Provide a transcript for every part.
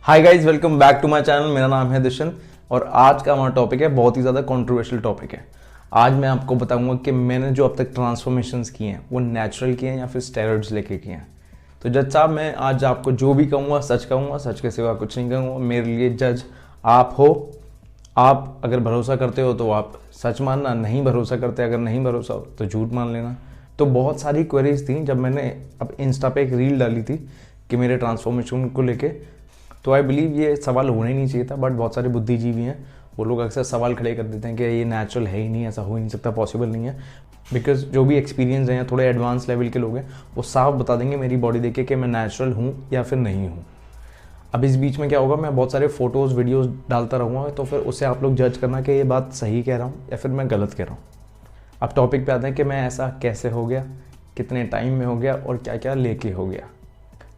Hi guys, welcome back to my channel. मेरा नाम है दुष्यंत और आज का हमारा टॉपिक है बहुत ही ज़्यादा कंट्रोवर्शियल टॉपिक है। आज मैं आपको बताऊंगा कि मैंने जो अब तक ट्रांसफॉर्मेशंस किए हैं वो नेचुरल किए हैं या फिर स्टेरॉइड्स लेके किए हैं। तो जज साहब, मैं आज आपको जो भी कहूँगा सच के सिवा कुछ नहीं कहूँगा। मेरे लिए जज आप हो। आप अगर भरोसा करते हो तो आप सच मानना, नहीं भरोसा करते अगर नहीं भरोसा हो तो झूठ मान लेना। तो बहुत सारी क्वेरीज थी जब मैंने अब इंस्टा पे एक रील डाली थी कि मेरे ट्रांसफॉर्मेशन को लेके। तो आई बिलीव ये सवाल होना ही नहीं चाहिए था, बट बहुत सारे बुद्धिजीवी हैं, वो लोग अक्सर सवाल खड़े कर देते हैं कि ये नेचुरल है ही नहीं, ऐसा हो ही नहीं सकता, पॉसिबल नहीं है। बिकॉज जो भी एक्सपीरियंस हैं या थोड़े एडवांस लेवल के लोग हैं वो साफ बता देंगे मेरी बॉडी देख के कि मैं नेचुरल हूँ या फिर नहीं हूँ। अब इस बीच में क्या होगा, मैं बहुत सारे फोटोज़ वीडियोज़ डालता रहूँगा, तो फिर उससे आप लोग जज करना कि ये बात सही कह रहा हूँ या फिर मैं गलत कह रहा हूँ। अब टॉपिक पे आते हैं कि मैं ऐसा कैसे हो गया, कितने टाइम में हो गया और क्या क्या लेके हो गया।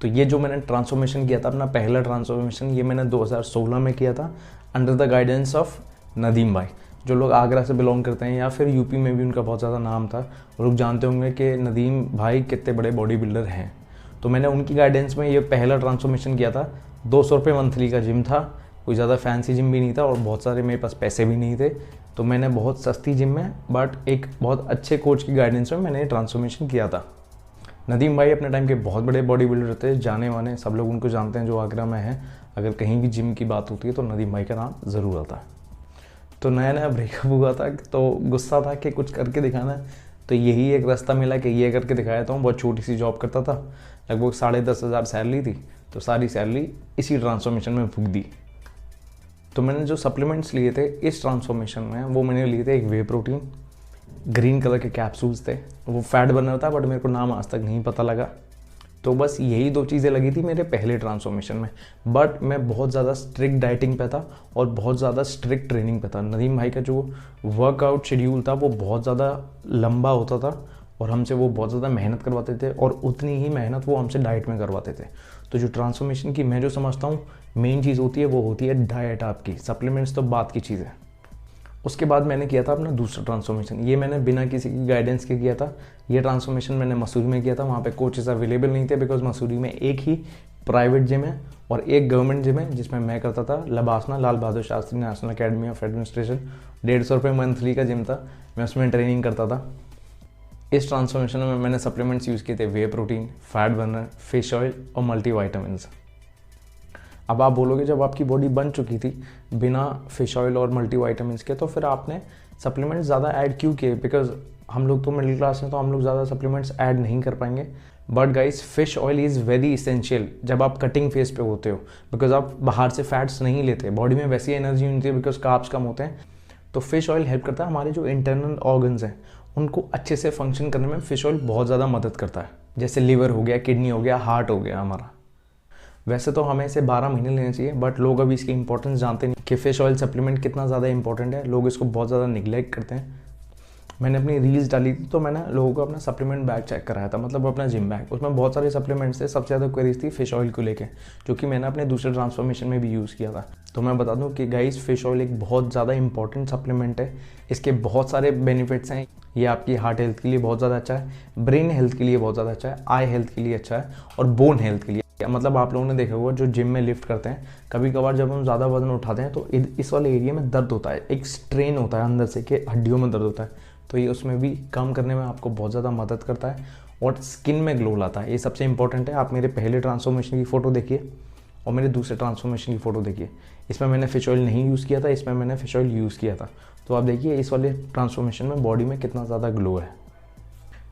तो ये जो मैंने ट्रांसफॉर्मेशन किया था, अपना पहला ट्रांसफॉर्मेशन, ये मैंने 2016 में किया था under the guidance of Nadeem भाई। जो लोग आगरा से बिलोंग करते हैं या फिर यूपी में भी उनका बहुत ज़्यादा नाम था, वो लोग जानते होंगे कि नदीम भाई कितने बड़े बॉडी बिल्डर हैं। तो मैंने उनकी गाइडेंस में ये पहला ट्रांसफॉर्मेशन किया था। 200 रुपये मंथली का जिम था, कोई ज़्यादा फैंसी जिम भी नहीं था और बहुत सारे मेरे पास पैसे भी नहीं थे। तो मैंने बहुत सस्ती जिम में बट एक बहुत अच्छे कोच की गाइडेंस में मैंने ट्रांसफॉर्मेशन किया था। नदीम भाई अपने टाइम के बहुत बड़े बॉडी बिल्डर थे, जाने माने, सब लोग उनको जानते हैं जो आगरा में हैं। अगर कहीं भी जिम की बात होती है तो नदीम भाई का नाम ज़रूर आता है। तो नया नया ब्रेकअप हुआ था तो गुस्सा था कि कुछ करके दिखाना है। तो यही एक रास्ता मिला कि ये करके दिखाया था। बहुत छोटी सी जॉब करता था, लगभग 10,500 सैलरी थी, तो सारी सैलरी इसी ट्रांसफॉर्मेशन में फूंक दी। तो मैंने जो सप्लीमेंट्स लिए थे इस ट्रांसफॉर्मेशन में, वो मैंने लिए थे एक वे प्रोटीन, ग्रीन कलर के कैप्सूल्स थे, वो फैट बर्नर था बट मेरे को नाम आज तक नहीं पता लगा। तो बस यही 2 चीज़ें लगी थी मेरे पहले ट्रांसफॉर्मेशन में। बट मैं बहुत ज़्यादा स्ट्रिक्ट डाइटिंग पे था और बहुत ज़्यादा स्ट्रिक्ट ट्रेनिंग पे था। नदीम भाई का जो वर्कआउट शेड्यूल था वो बहुत ज़्यादा लंबा होता था और हमसे वो बहुत ज़्यादा मेहनत करवाते थे और उतनी ही मेहनत वो हमसे डाइट में करवाते थे। तो जो ट्रांसफॉर्मेशन की मैं जो समझता हूँ मेन चीज़ होती है वो होती है डाइट आपकी। सप्लीमेंट्स तो बात की चीज़ है। उसके बाद मैंने किया था अपना दूसरा ट्रांसफॉर्मेशन, ये मैंने बिना किसी की गाइडेंस के किया था। ये ट्रांसफॉर्मेशन मैंने मसूरी में किया था। वहाँ पे कोचेस अवेलेबल नहीं थे बिकॉज मसूरी में एक ही प्राइवेट जिम है और एक गवर्नमेंट जिम है जिसमें मैं करता था, LBSNAA, Lal Bahadur Shastri national academy of administration. 150 रुपये मंथली का जिम था, मैं उसमें ट्रेनिंग करता था। इस ट्रांसफॉर्मेशन में मैंने सप्लीमेंट्स यूज़ किए थे, वे protein, fat burner, fish oil और मल्टीवाइटामिन्स। अब आप बोलोगे जब आपकी बॉडी बन चुकी थी बिना फिश ऑयल और मल्टीवाइटामिन्स के, तो फिर आपने सप्लीमेंट्स ज़्यादा ऐड क्यों किए? बिकॉज हम लोग तो मिडिल क्लास हैं तो हम लोग ज़्यादा सप्लीमेंट्स ऐड नहीं कर पाएंगे। But guys, fish oil is very essential जब आप कटिंग फेज पे होते हो, बिकॉज आप बाहर से फैट्स नहीं लेते, बॉडी में वैसी एनर्जी नहीं होती है बिकॉज कार्ब्स कम होते हैं। तो फिश ऑयल हेल्प करता है, हमारे जो इंटरनल ऑर्गन्स हैं उनको अच्छे से फंक्शन करने में फिश ऑयल बहुत ज़्यादा मदद करता है। जैसे लिवर हो गया, किडनी हो गया, हार्ट हो गया हमारा। वैसे तो हमें इसे 12 महीने लेने चाहिए बट लोग अभी इसकी इंपॉर्टेंस जानते नहीं कि फिश ऑयल सप्लीमेंट कितना ज़्यादा इंपॉर्टेंट है। लोग इसको बहुत ज़्यादा निगलेक्ट करते हैं। मैंने अपनी रील्स डाली थी तो मैंने लोगों को अपना सप्लीमेंट बैग चेक कराया था, मतलब अपना जिम बैग। उसमें बहुत सारे सप्लीमेंट्स थे, सबसे ज़्यादा क्वेरीज थी फिश ऑयल को लेके, जो कि मैंने अपने दूसरे ट्रांसफॉर्मेशन में भी यूज़ किया था। तो मैं बता दूं कि गाइस, फिश ऑयल एक बहुत ज़्यादा इंपॉर्टेंट सप्लीमेंट है। इसके बहुत सारे बेनिफिट्स हैं। ये आपकी हार्ट हेल्थ के लिए बहुत ज़्यादा अच्छा है, ब्रेन हेल्थ के लिए बहुत ज़्यादा अच्छा है, आई हेल्थ के लिए अच्छा है और बोन हेल्थ के लिए। मतलब आप लोगों ने देखा होगा जो जिम में लिफ्ट करते हैं, कभी कभार जब हम ज़्यादा वजन उठाते हैं तो इस वाले एरिया में दर्द होता है, एक स्ट्रेन होता है अंदर से कि हड्डियों में दर्द होता है। तो ये उसमें भी काम करने में आपको बहुत ज़्यादा मदद करता है और स्किन में ग्लो लाता है। ये सबसे इंपॉर्टेंट है। आप मेरे पहले ट्रांसफॉर्मेशन की फ़ोटो देखिए और मेरे दूसरे ट्रांसफॉर्मेशन की फ़ोटो देखिए। इसमें मैंने फिश ऑयल नहीं यूज़ किया था, इसमें मैंने फिश ऑयल यूज़ किया था। तो आप देखिए इस वाले ट्रांसफॉर्मेशन में बॉडी में कितना ज़्यादा ग्लो है।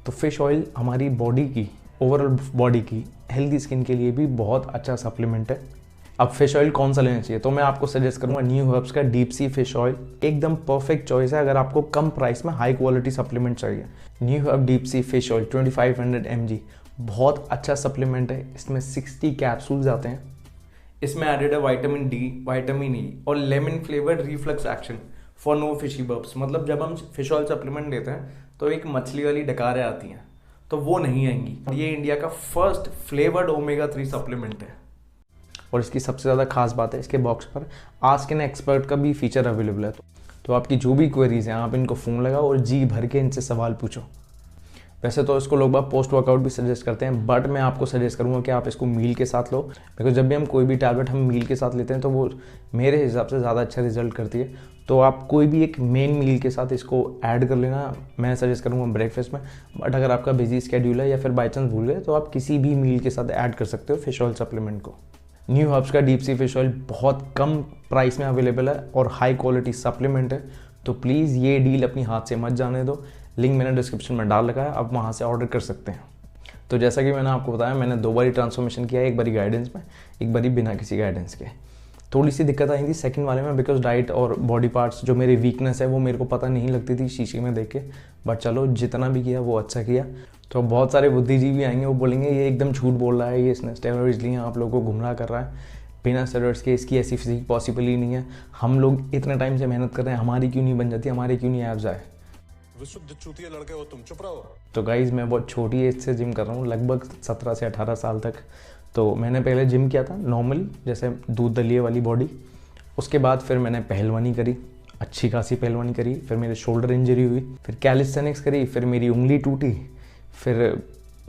तो फिश ऑयल हमारी बॉडी की, ओवरऑल बॉडी की हेल्दी स्किन के लिए भी बहुत अच्छा सप्लीमेंट है। अब फिश ऑयल कौन सा लेना चाहिए? तो मैं आपको सजेस्ट करूंगा न्यू हर्ब्स का डीप सी फिश ऑयल। एकदम परफेक्ट चॉइस है अगर आपको कम प्राइस में हाई क्वालिटी सप्लीमेंट चाहिए। New herb deep sea fish oil 2500 mg बहुत अच्छा सप्लीमेंट है। इसमें 60 कैप्सूल्स आते हैं। इसमें एडेड है विटामिन डी, विटामिन ई और lemon flavoured reflux action for no fishy burps. मतलब जब हम फिश ऑयल सप्लीमेंट लेते हैं तो एक मछली वाली डकारें आती हैं तो वो नहीं आएंगी। ये इंडिया का फर्स्ट फ्लेवर्ड ओमेगा 3 सप्लीमेंट है। और इसकी सबसे ज़्यादा खास बात है, इसके बॉक्स पर आस्क एन एक्सपर्ट का भी फीचर अवेलेबल है। तो आपकी जो भी क्वेरीज हैं आप इनको फ़ोन लगाओ और जी भर के इनसे सवाल पूछो। वैसे तो इसको लोग बाग पोस्ट वर्कआउट भी सजेस्ट करते हैं, बट मैं आपको सजेस्ट करूँगा कि आप इसको मील के साथ लो, बिकॉज जब भी हम कोई भी टैबलेट हम मील के साथ लेते हैं तो वो मेरे हिसाब से ज़्यादा अच्छा रिजल्ट करती है। तो आप कोई भी एक मेन मील के साथ इसको ऐड कर लेना, मैं सजेस्ट करूँगा ब्रेकफास्ट में। बट अगर आपका बिजी स्केड्यूल है या फिर बाई चांस भूल गए तो आप किसी भी मील के साथ ऐड कर सकते हो फिश ऑयल सप्लीमेंट को। न्यू हर्ब्स का डीप सी फिश ऑयल बहुत कम प्राइस में अवेलेबल है और हाई क्वालिटी सप्लीमेंट है, तो प्लीज़ ये डील अपनी हाथ से मत जाने दो। लिंक मैंने डिस्क्रिप्शन में डाल रखा है, आप वहाँ से ऑर्डर कर सकते हैं। तो जैसा कि मैंने आपको बताया, मैंने 2 बारी ट्रांसफॉर्मेशन किया है, एक बारी गाइडेंस में, एक बारी बिना किसी गाइडेंस के। थोड़ी सी दिक्कत आई थी सेकंड वाले में, बिकॉज डाइट और बॉडी पार्ट्स जो मेरी वीकनेस है वो मेरे को पता नहीं लगती थी शीशे में देख के, बट चलो जितना भी किया वो अच्छा किया। तो बहुत सारे बुद्धिजीवी आएंगे, वो बोलेंगे ये एकदम झूठ बोल रहा है, ये इसने स्टेरॉइड्स लिए आप लोगों को गुमराह कर रहा है, बिना स्टेरॉइड्स के इसकी ऐसी फिजिक पॉसिबल ही नहीं है। हम लोग इतने टाइम से मेहनत कर रहे हैं, हमारी क्यों नहीं बन जाती, हमारे क्यों नहीं एब्स आए। विशुद्ध चूतिया लड़के हो तुम, चुप रहो। तो गाइज मैं बहुत छोटी एज से जिम कर रहा हूँ, लगभग 17 से 18 साल तक। तो मैंने पहले जिम किया था नॉर्मली, जैसे दूध दलिए वाली बॉडी। उसके बाद फिर मैंने पहलवानी करी, अच्छी खासी पहलवानी करी, फिर मेरे शोल्डर इंजरी हुई, फिर कैलिस्थेनिक्स करी, फिर मेरी उंगली टूटी, फिर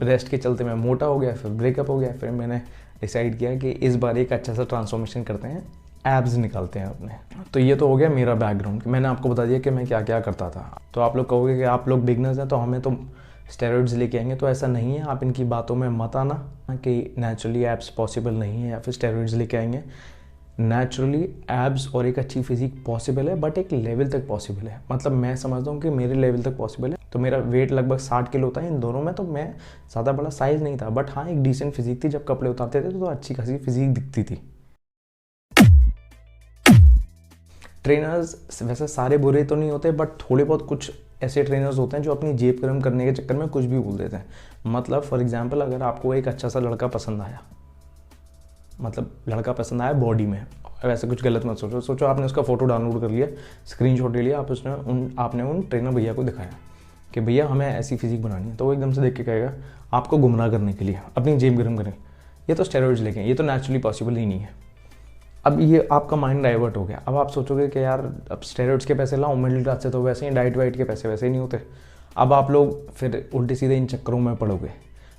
रेस्ट के चलते मैं मोटा हो गया, फिर ब्रेकअप हो गया। फिर मैंने डिसाइड किया कि इस बार एक अच्छा सा ट्रांसफॉर्मेशन करते हैं, एब्स निकालते हैं अपने। तो ये तो हो गया मेरा बैकग्राउंड, मैंने आपको बता दिया कि मैं क्या क्या करता था। तो आप लोग कहोगे कि आप लोग बिगनर्स हैं तो हमें तो स्टेरॉइड्स लेके आएंगे, तो ऐसा नहीं है। आप इनकी बातों में मत आना कि नेचुरली एब्स पॉसिबल नहीं है या फिर स्टेरॉइड्स लेके आएंगे। नेचुरली एब्स और एक अच्छी फिजिक पॉसिबल है, बट एक लेवल तक पॉसिबल है। मतलब मैं समझता हूँ कि मेरे लेवल तक पॉसिबल है। तो मेरा वेट लगभग 60 किलो होता है इन दोनों में, तो मैं ज़्यादा बड़ा साइज़ नहीं था, बट हाँ एक डिसेंट फिजिक थी। जब कपड़े उतारते थे तो अच्छी खासी फिजिक दिखती थी। ट्रेनर्स वैसे सारे बुरे तो नहीं होते, बट थोड़े बहुत कुछ ऐसे ट्रेनर्स होते हैं जो अपनी जेब गर्म करने के चक्कर में कुछ भी बोल देते हैं। मतलब फॉर एग्जांपल, अगर आपको एक अच्छा सा लड़का पसंद आया, मतलब लड़का पसंद आया बॉडी में, वैसे कुछ गलत मत सोचो आपने उसका फोटो डाउनलोड कर लिया, स्क्रीनशॉट ले लिया, आपने उन ट्रेनर भैया को दिखाया कि भैया हमें ऐसी फिजिक बनानी है, तो वो एकदम से देख के कहेगा आपको गुमराह करने के लिए, अपनी जेब गर्म करें, ये तो स्टेरॉइड्स लेके, ये तो नेचुरली पॉसिबल ही नहीं है। अब ये आपका माइंड डाइवर्ट हो गया। अब आप सोचोगे कि यार अब स्टेरॉइड्स के पैसे लाओ, मिडिल क्लास से तो वैसे ही डाइट वाइट के पैसे वैसे ही नहीं होते। अब आप लोग फिर उल्टे सीधे इन चक्करों में पड़ोगे।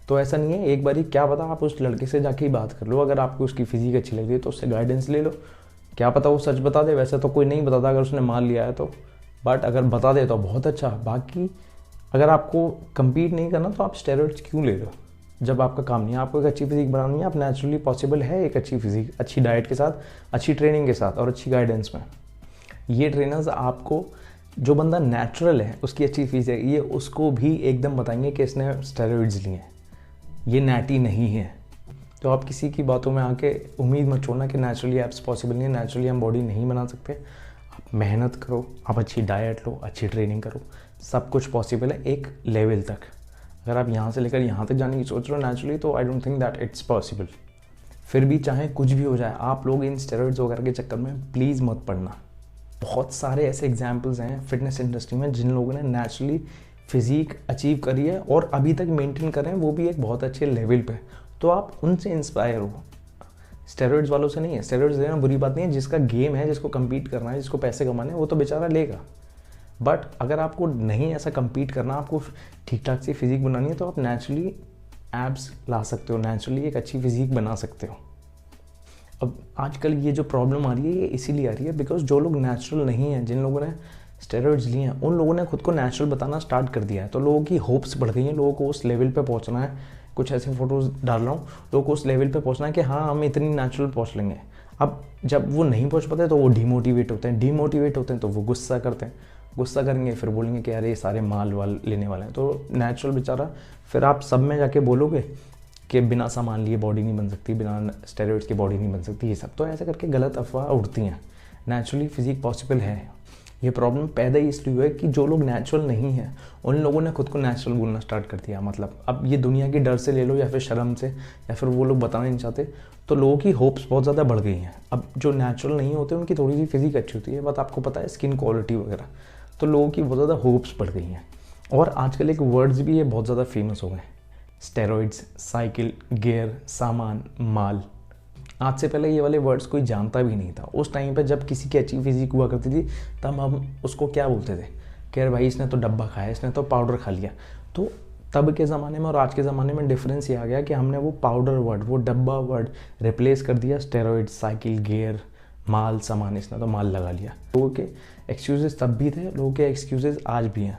तो ऐसा नहीं है, एक बारी क्या पता आप उस लड़के से जाके ही बात कर लो, अगर आपको उसकी फिजिक अच्छी लग रही है तो उससे गाइडेंस ले लो, क्या पता वो सच बता दे। वैसे तो कोई नहीं बताता अगर उसने मान लिया है तो, बट अगर बता दे तो बहुत अच्छा। बाकी अगर आपको कम्पीट नहीं करना तो आप स्टेरॉइड्स क्यों ले रहे हो जब आपका काम नहीं है। आपको एक अच्छी फिजिक बनानी है, आप नेचुरली पॉसिबल है एक अच्छी फिजिक, अच्छी डाइट के साथ, अच्छी ट्रेनिंग के साथ और अच्छी गाइडेंस में। ये ट्रेनर्स आपको, जो बंदा नेचुरल है उसकी अच्छी फीस है, ये उसको भी एकदम बताएंगे कि इसने स्टेरॉइड्स लिए हैं, ये नैटी नहीं है। तो आप किसी की बातों में आके उम्मीद मत छोड़ना कि नेचुरली एब्स पॉसिबल नहीं है, नेचुरली हम बॉडी नहीं बना सकते। आप मेहनत करो, आप अच्छी डाइट लो, अच्छी ट्रेनिंग करो, सब कुछ पॉसिबल है एक लेवल तक। अगर आप यहाँ से लेकर यहाँ तक जाने की सोच रहे हो नेचुरली, तो I don't think that it's possible. फिर भी चाहे कुछ भी हो जाए, आप लोग इन स्टेरॉइड्स वगैरह के चक्कर में प्लीज़ मत पड़ना। बहुत सारे ऐसे एग्जाम्पल्स हैं फिटनेस इंडस्ट्री में जिन लोगों ने नेचुरली फिजिक अचीव करी है और अभी तक मेंटेन कर रहे हैं, वो भी एक बहुत अच्छे लेवल पे। तो आप उनसे इंस्पायर हो, स्टेरॉइड्स वालों से नहीं है। स्टेरॉइड्स देना बुरी बात नहीं है, जिसका गेम है, जिसको कम्पीट करना है, जिसको पैसे कमाने हैं, वो तो बेचारा लेगा। बट अगर आपको नहीं ऐसा कम्पीट करना, आपको ठीक ठाक सी फिजिक बनानी है, तो आप नेचुरली एब्स ला सकते हो, नेचुरली एक अच्छी फिजिक बना सकते हो। अब आजकल ये जो प्रॉब्लम आ रही है, ये इसीलिए आ रही है बिकॉज जो लोग नेचुरल नहीं हैं, जिन लोगों ने स्टेरॉइड्स लिए हैं, उन लोगों ने खुद को नेचुरल बताना स्टार्ट कर दिया है। तो लोगों की होप्स बढ़ गई हैं, लोगों को उस लेवल पे पहुंचना है। कुछ ऐसे फोटोज़ डाल रहा हूँ, लोगों को उस लेवल पे पहुंचना है कि हाँ हम इतनी नेचुरल पहुंच लेंगे। अब जब वो नहीं पहुंच पाते तो वो डीमोटिवेट होते हैं, तो वो गुस्सा करते हैं, गुस्सा करेंगे, फिर बोलेंगे कि यार ये सारे माल वाल लेने वाले हैं। तो नेचुरल बेचारा, फिर आप सब में जाके बोलोगे कि बिना सामान लिए बॉडी नहीं बन सकती, बिना स्टेरॉइड्स की बॉडी नहीं बन सकती, ये सब तो ऐसे करके गलत अफवाह उड़ती हैं। नेचुरली फिजिक पॉसिबल है। ये प्रॉब्लम पैदा ही इसलिए हुआ है कि जो लोग नेचुरल नहीं हैं, उन लोगों ने खुद को नेचुरल बोलना स्टार्ट कर दिया। मतलब अब ये दुनिया की डर से ले लो या फिर शर्म से, या फिर वो लोग बताना नहीं चाहते, तो लोगों की होप्स बहुत ज़्यादा बढ़ गई हैं। अब जो नेचुरल नहीं होते उनकी थोड़ी सी फिजिक अच्छी होती है, बट आपको पता है स्किन क्वालिटी वगैरह, तो लोगों की बहुत ज़्यादा होप्स बढ़ गई हैं। और आजकल एक वर्ड्स भी ये बहुत ज़्यादा फेमस हो गए, स्टेरॉइड्स, साइकिल, गियर, सामान, माल। आज से पहले ये वाले वर्ड्स कोई जानता भी नहीं था। उस टाइम पे जब किसी की अच्छी फिजिक हुआ करती थी, तब हम उसको क्या बोलते थे कि यार भाई इसने तो डब्बा खाया, इसने तो पाउडर खा लिया। तो तब के ज़माने में और आज के ज़माने में डिफरेंस ये आ गया कि हमने वो पाउडर वर्ड, वो डब्बा वर्ड रिप्लेस कर दिया स्टेरॉइड, साइकिल, गियर, माल, सामान। इसने तो माल लगा लिया। लोगों के एक्सक्यूज़ेस तब भी थे, लोगों के एक्सक्यूज़ेस आज भी हैं।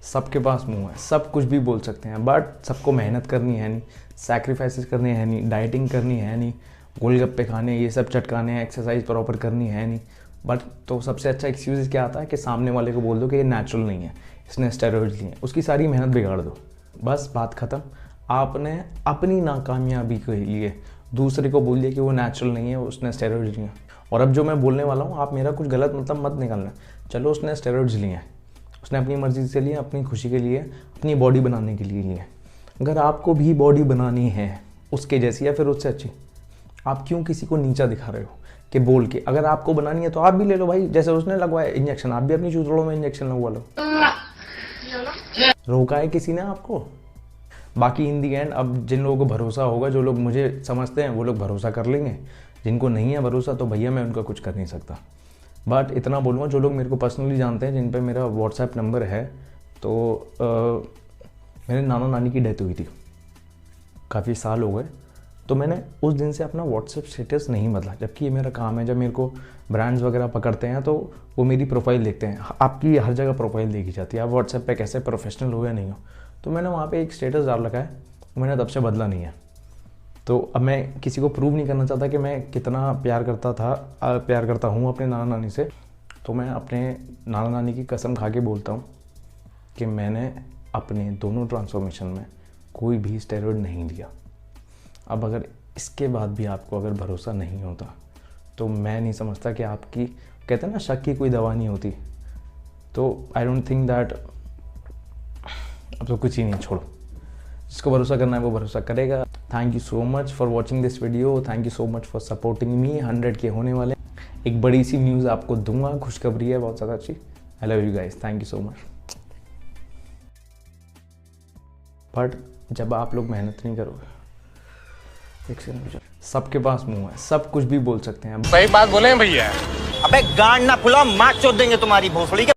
सबके पास मुंह है, सब कुछ भी बोल सकते हैं, बट सबको मेहनत करनी है नहीं, सैक्रिफाइसेस करनी है नहीं, डाइटिंग करनी है नहीं, गोलगप्पे खाने, ये सब चटकाने हैं, एक्सरसाइज प्रॉपर करनी है नहीं। बट तो सबसे अच्छा एक्सक्यूज़ क्या आता है कि सामने वाले को बोल दो कि ये नेचुरल नहीं है, इसने स्टेरॉइड्स लिए हैं, उसकी सारी मेहनत बिगाड़ दो, बस बात ख़त्म। आपने अपनी नाकामयाबी के लिए दूसरे को बोल दिया कि वो नेचुरल नहीं है, उसने स्टेरॉइड्स लिए हैं। और अब जो मैं बोलने वाला हूँ, आप मेरा कुछ गलत मतलब मत निकालना। चलो उसने स्टेरॉइड्स लिए हैं, उसने अपनी मर्ज़ी से लिए, अपनी खुशी के लिए, अपनी बॉडी बनाने के लिए लिए। अगर आपको भी बॉडी बनानी है उसके जैसी या फिर उससे अच्छी, आप क्यों किसी को नीचा दिखा रहे हो कि बोल के? अगर आपको बनानी है तो आप भी ले लो भाई, जैसे उसने लगवाया इंजेक्शन, आप भी अपनी चूतड़ों में इंजेक्शन लगवा लो। रोका है किसी ने आपको? बाकी इन दी एंड अब जिन लोगों को भरोसा होगा, जो लोग मुझे समझते हैं वो लोग भरोसा कर लेंगे, जिनको नहीं है भरोसा तो भैया मैं उनका कुछ कर नहीं सकता। बट इतना बोलूँगा, जो लोग मेरे को पर्सनली जानते हैं, जिन पे मेरा व्हाट्सएप नंबर है, तो मेरे नाना नानी की डेथ हुई थी, काफ़ी साल हो गए, तो मैंने उस दिन से अपना व्हाट्सएप स्टेटस नहीं बदला। जबकि ये मेरा काम है, जब मेरे को ब्रांड्स वगैरह पकड़ते हैं तो वो मेरी प्रोफाइल देखते हैं। आपकी हर जगह प्रोफाइल देखी जाती है, आप व्हाट्सएप पे कैसे प्रोफेशनल हो या नहीं हो। तो मैंने वहाँ पे एक स्टेटस डाल रखा है, मैंने तब से बदला नहीं है। तो अब मैं किसी को प्रूव नहीं करना चाहता कि मैं कितना प्यार करता हूँ अपने नाना नानी से। तो मैं अपने नाना नानी की कसम खा के बोलता हूँ कि मैंने अपने दोनों ट्रांसफॉर्मेशन में कोई भी स्टेरॉइड नहीं लिया। अब अगर इसके बाद भी आपको अगर भरोसा नहीं होता तो मैं नहीं समझता कि आपकी, कहते हैं ना, शक की कोई दवा नहीं होती। तो आई डोंट थिंक दैट, अब तो कुछ ही नहीं, छोड़ो। जिसको भरोसा करना है वो भरोसा करेगा। Thank you so much for watching this video, thank you so much for supporting me. 100 के होने वाले, एक बड़ी सी न्यूज़ आपको दूंगा, खुशखबरी है बहुत ज़्यादा अच्छी। I love you guys, thank you so much. But जब आप लोग मेहनत नहीं करोगे, सबके पास मुंह है, सब कुछ भी बोल सकते हैं। सही बात बोले हैं भैया। अबे गांड ना फुलाओ, मार चोद देंगे तुम्हारी भोसड़ी के।